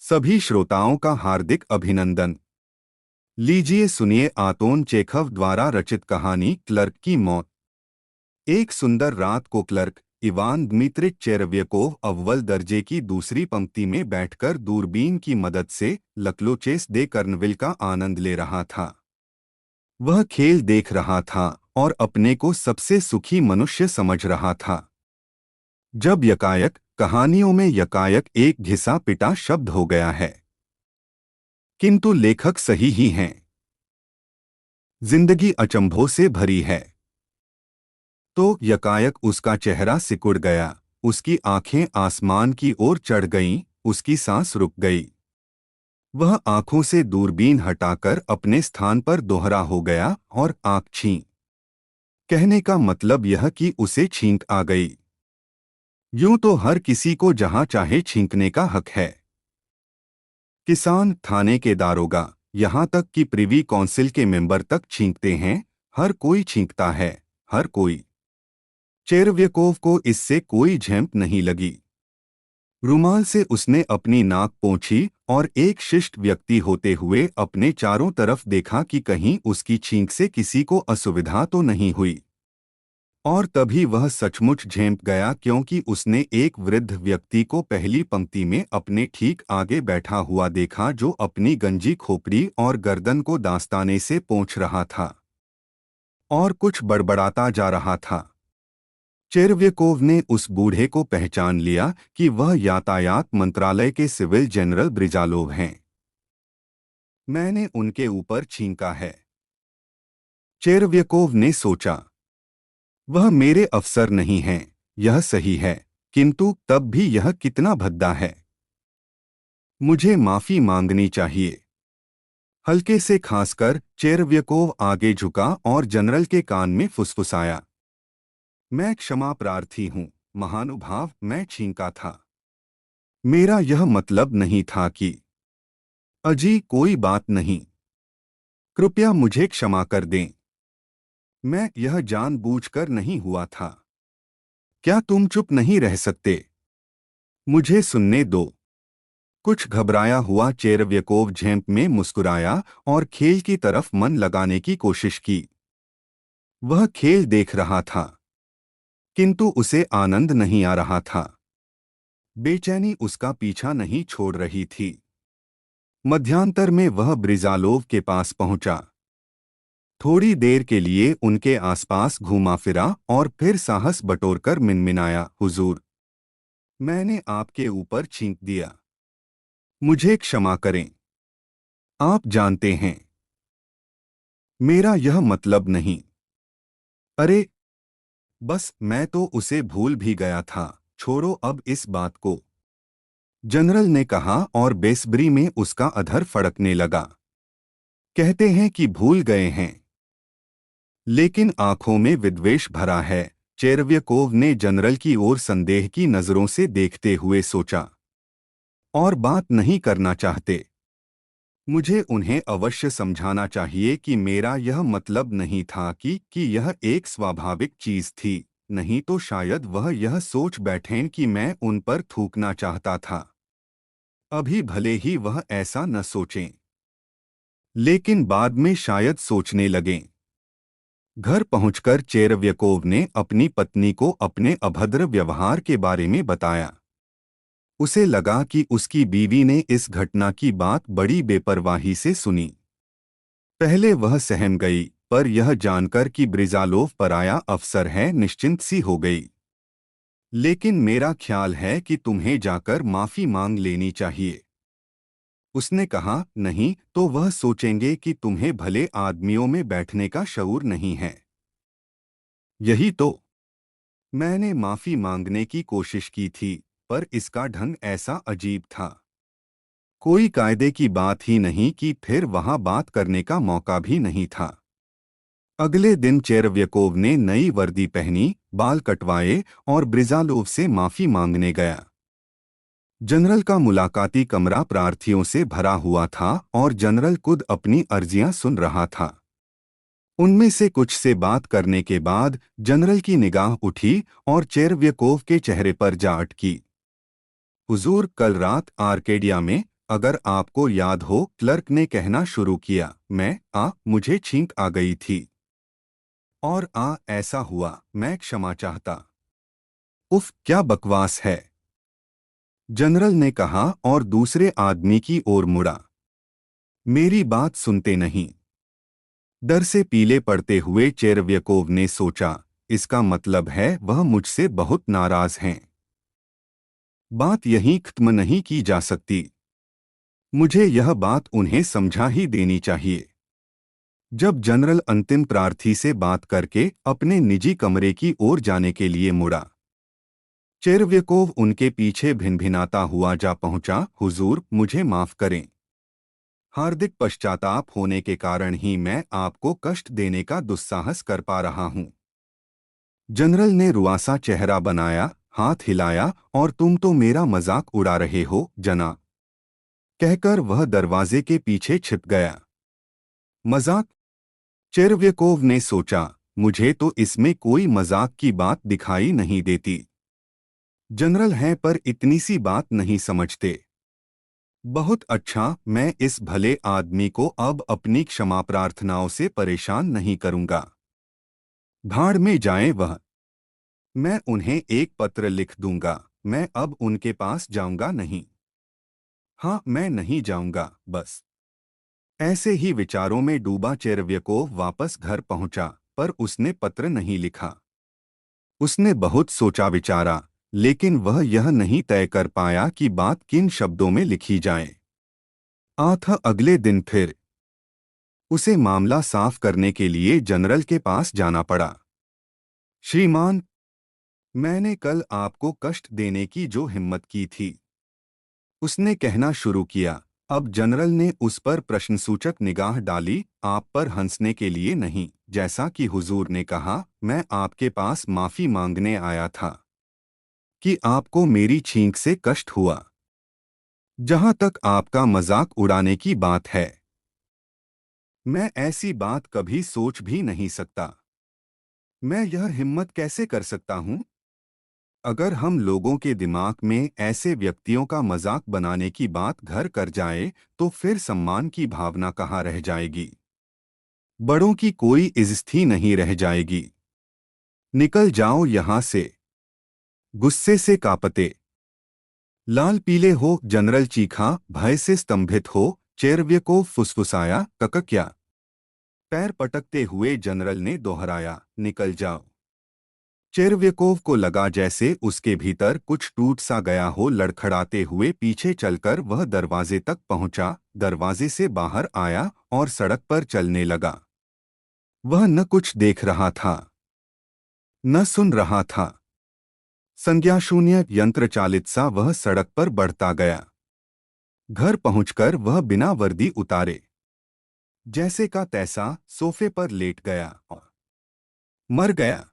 सभी श्रोताओं का हार्दिक अभिनंदन। लीजिए सुनिए आतोन चेखव द्वारा रचित कहानी क्लर्क की मौत। एक सुंदर रात को क्लर्क इवान दमित्रिच चेरव्यकोव अव्वल दर्जे की दूसरी पंक्ति में बैठकर दूरबीन की मदद से लक्लोचेस दे कर्नविल का आनंद ले रहा था। वह खेल देख रहा था और अपने को सबसे सुखी मनुष्य समझ रहा था। जब यकायक कहानियों में यकायक एक घिसा पिटा शब्द हो गया है, किंतु लेखक सही ही हैं। जिंदगी अचंभों से भरी है। तो यकायक उसका चेहरा सिकुड़ गया, उसकी आंखें आसमान की ओर चढ़ गईं, उसकी सांस रुक गई। वह आंखों से दूरबीन हटाकर अपने स्थान पर दोहरा हो गया और आंख छीं। कहने का मतलब यह कि उसे छींक आ गई। यूं तो हर किसी को जहां चाहे छींकने का हक है। किसान, थाने के दारोगा, यहां तक कि प्रिवी काउंसिल के मेंबर तक छींकते हैं। हर कोई छींकता है, हर कोई। चेरव्यकोव को इससे कोई झेंप नहीं लगी। रुमाल से उसने अपनी नाक पोंछी और एक शिष्ट व्यक्ति होते हुए अपने चारों तरफ देखा कि कहीं उसकी छींक से किसी को असुविधा तो नहीं हुई। और तभी वह सचमुच झेंप गया, क्योंकि उसने एक वृद्ध व्यक्ति को पहली पंक्ति में अपने ठीक आगे बैठा हुआ देखा, जो अपनी गंजी खोपड़ी और गर्दन को दास्ताने से पोंछ रहा था और कुछ बड़बड़ाता जा रहा था। चेरव्यकोव ने उस बूढ़े को पहचान लिया कि वह यातायात मंत्रालय के सिविल जनरल ब्रिजालोव हैं। मैंने उनके ऊपर छींका है, चेरव्यकोव ने सोचा। वह मेरे अफसर नहीं हैं, यह सही है, किंतु तब भी यह कितना भद्दा है। मुझे माफी मांगनी चाहिए। हल्के से खांसकर चेरव्यकोव आगे झुका और जनरल के कान में फुसफुसाया। मैं क्षमा प्रार्थी हूं, महानुभाव, मैं छींका था। मेरा यह मतलब नहीं था कि। अजी, कोई बात नहीं। कृपया मुझे क्षमा कर दें। मैं यह जानबूझकर नहीं हुआ था। क्या तुम चुप नहीं रह सकते? मुझे सुनने दो। कुछ घबराया हुआ चेरव्यकोव झेंप में मुस्कुराया और खेल की तरफ मन लगाने की कोशिश की। वह खेल देख रहा था, किंतु उसे आनंद नहीं आ रहा था। बेचैनी उसका पीछा नहीं छोड़ रही थी। मध्यांतर में वह ब्रिजालोव के पास पहुंचा। थोड़ी देर के लिए उनके आसपास घूमा फिरा और फिर साहस बटोरकर मिनमिनाया, हुजूर, मैंने आपके ऊपर छींक दिया। मुझे क्षमा करें। आप जानते हैं, मेरा यह मतलब नहीं। अरे, बस मैं तो उसे भूल भी गया था, छोड़ो अब इस बात को, जनरल ने कहा और बेसब्री में उसका अधर फड़कने लगा। कहते हैं कि भूल गए हैं, लेकिन आंखों में विद्वेष भरा है। चेरव्यकोव ने जनरल की ओर संदेह की नजरों से देखते हुए सोचा। और बात नहीं करना चाहते? मुझे उन्हें अवश्य समझाना चाहिए कि मेरा यह मतलब नहीं था कि यह एक स्वाभाविक चीज थी, नहीं तो शायद वह यह सोच बैठें कि मैं उन पर थूकना चाहता था। अभी भले ही वह ऐसा न सोचें, लेकिन बाद में शायद सोचने लगें। घर पहुंचकर चेरव्यकोव ने अपनी पत्नी को अपने अभद्र व्यवहार के बारे में बताया। उसे लगा कि उसकी बीवी ने इस घटना की बात बड़ी बेपरवाही से सुनी। पहले वह सहम गई, पर यह जानकर कि ब्रिजालोव पराया अफसर है, निश्चिंत सी हो गई। लेकिन मेरा ख्याल है कि तुम्हें जाकर माफी मांग लेनी चाहिए, उसने कहा। नहीं तो वह सोचेंगे कि तुम्हें भले आदमियों में बैठने का शऊर नहीं है। यही तो। मैंने माफी मांगने की कोशिश की थी, पर इसका ढंग ऐसा अजीब था। कोई कायदे की बात ही नहीं कि फिर वहां बात करने का मौका भी नहीं था। अगले दिन चेरव्यकोव ने नई वर्दी पहनी, बाल कटवाए और ब्रिजालोव से माफी मांगने गया। जनरल का मुलाकाती कमरा प्रार्थियों से भरा हुआ था और जनरल खुद अपनी अर्जियां सुन रहा था। उनमें से कुछ से बात करने के बाद जनरल की निगाह उठी और चेरव्यकोव के चेहरे पर जा अटकी। हुजूर, कल रात आर्केडिया में अगर आपको याद हो, क्लर्क ने कहना शुरू किया, मुझे छींक आ गई थी। और ऐसा हुआ, मैं क्षमा चाहता। उफ, क्या बकवास है, जनरल ने कहा और दूसरे आदमी की ओर मुड़ा। मेरी बात सुनते नहीं। डर से पीले पड़ते हुए चेरव्यकोव ने सोचा, इसका मतलब है वह मुझसे बहुत नाराज हैं। बात यहीं खत्म नहीं की जा सकती। मुझे यह बात उन्हें समझा ही देनी चाहिए। जब जनरल अंतिम प्रार्थी से बात करके अपने निजी कमरे की ओर जाने के लिए मुड़ा, चेरव्यकोव उनके पीछे भिनभिनाता हुआ जा पहुंचा। हुजूर, मुझे माफ करें। हार्दिक पश्चाताप होने के कारण ही मैं आपको कष्ट देने का दुस्साहस कर पा रहा हूं। जनरल ने रुआसा चेहरा बनाया, हाथ हिलाया और तुम तो मेरा मजाक उड़ा रहे हो, जना, कहकर वह दरवाजे के पीछे छिप गया। मजाक? चेरव्यकोव ने सोचा, मुझे तो इसमें कोई मजाक की बात दिखाई नहीं देती। जनरल हैं पर इतनी सी बात नहीं समझते। बहुत अच्छा, मैं इस भले आदमी को अब अपनी क्षमा प्रार्थनाओं से परेशान नहीं करूंगा। भाड़ में जाएं वह। मैं उन्हें एक पत्र लिख दूंगा। मैं अब उनके पास जाऊंगा नहीं। हाँ, मैं नहीं जाऊंगा, बस। ऐसे ही विचारों में डूबा चेरव्यकोव वापस घर पहुंचा, पर उसने पत्र नहीं लिखा। उसने बहुत सोचा विचारा, लेकिन वह यह नहीं तय कर पाया कि बात किन शब्दों में लिखी जाए। अगले दिन फिर उसे मामला साफ करने के लिए जनरल के पास जाना पड़ा। श्रीमान, मैंने कल आपको कष्ट देने की जो हिम्मत की थी, उसने कहना शुरू किया। अब जनरल ने उस पर प्रश्नसूचक निगाह डाली। आप पर हंसने के लिए नहीं, जैसा कि हुजूर ने कहा, मैं आपके पास माफी मांगने आया था कि आपको मेरी छींक से कष्ट हुआ। जहां तक आपका मजाक उड़ाने की बात है, मैं ऐसी बात कभी सोच भी नहीं सकता। मैं यह हिम्मत कैसे कर सकता हूं? अगर हम लोगों के दिमाग में ऐसे व्यक्तियों का मजाक बनाने की बात घर कर जाए, तो फिर सम्मान की भावना कहाँ रह जाएगी? बड़ों की कोई इज्जत ही नहीं रह जाएगी। निकल जाओ यहां से। गुस्से से कांपते लाल पीले हो, जनरल चीखा। भय से स्तंभित हो, चेरव्यकोव फुसफुसाया, क्या? पैर पटकते हुए जनरल ने दोहराया, निकल जाओ। चेरव्यकोव को लगा जैसे उसके भीतर कुछ टूट सा गया हो। लड़खड़ाते हुए पीछे चलकर वह दरवाजे तक पहुंचा, दरवाजे से बाहर आया और सड़क पर चलने लगा। वह न कुछ देख रहा था, न सुन रहा था। संज्ञाशून्य यंत्रचालित सा वह सड़क पर बढ़ता गया। घर पहुंचकर वह बिना वर्दी उतारे जैसे का तैसा सोफे पर लेट गया और मर गया।